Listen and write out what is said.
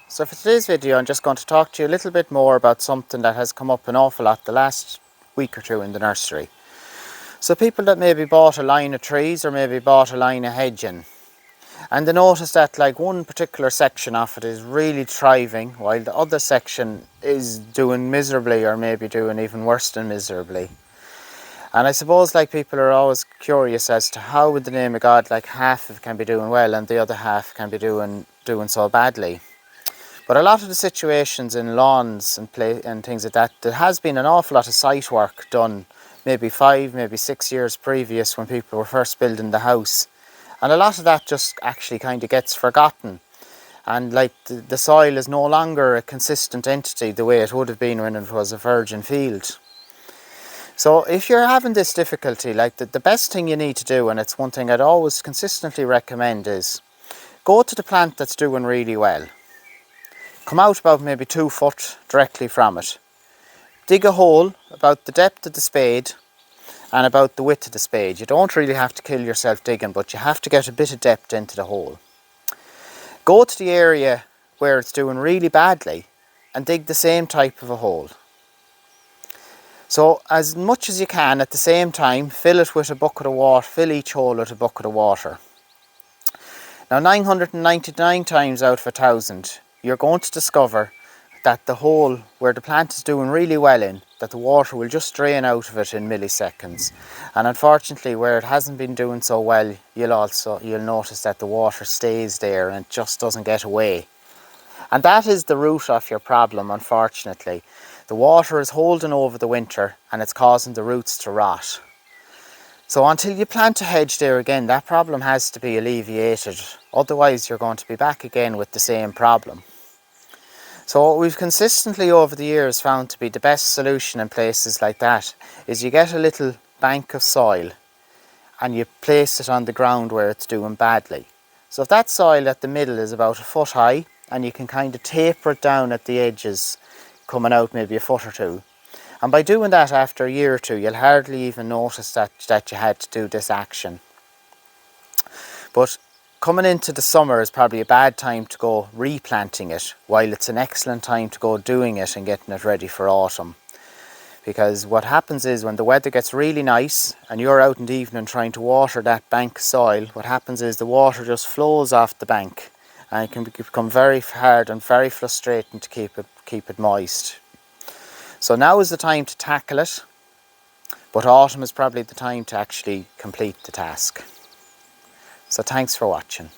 So for today's video I'm just going to talk to you a little bit more about something that has come up an awful lot the last week or two in the nursery. So people that maybe bought a line of trees or maybe bought a line of hedging, and they notice that like one particular section of it is really thriving while the other section is doing miserably or maybe doing even worse than miserably. And I suppose like people are always curious as to how with the name of God like half of it can be doing well and the other half can be doing so badly. But a lot of the situations in lawns and things like that, there has been an awful lot of site work done maybe 5, maybe 6 years previous when people were first building the house. And a lot of that just actually kind of gets forgotten. And like the soil is no longer a consistent entity the way it would have been when it was a virgin field. So if you're having this difficulty, like the best thing you need to do, and it's one thing I'd always consistently recommend, is go to the plant that's doing really well. Come out about maybe 2 foot directly from it. Dig a hole about the depth of the spade and about the width of the spade. You don't really have to kill yourself digging, but you have to get a bit of depth into the hole. Go to the area where it's doing really badly and dig the same type of a hole. So as much as you can at the same time, fill it with a bucket of water, fill each hole with a bucket of water. Now 999 times out of 1,000, you're going to discover that the hole where the plant is doing really well in, that the water will just drain out of it in milliseconds. And unfortunately, where it hasn't been doing so well, you'll notice that the water stays there and just doesn't get away. And that is the root of your problem, unfortunately. The water is holding over the winter and it's causing the roots to rot. So until you plant a hedge there again, that problem has to be alleviated. Otherwise, you're going to be back again with the same problem. So what we've consistently over the years found to be the best solution in places like that is you get a little bank of soil and you place it on the ground where it's doing badly. So if that soil at the middle is about 1 foot high and you can kind of taper it down at the edges, coming out maybe 1 foot or 2. And by doing that after a year or 2, you'll hardly even notice that you had to do this action. But coming into the summer is probably a bad time to go replanting it, while it's an excellent time to go doing it and getting it ready for autumn. Because what happens is when the weather gets really nice and you're out in the evening trying to water that bank soil, what happens is the water just flows off the bank and it can become very hard and very frustrating to keep it moist. So now is the time to tackle it, but autumn is probably the time to actually complete the task. So thanks for watching.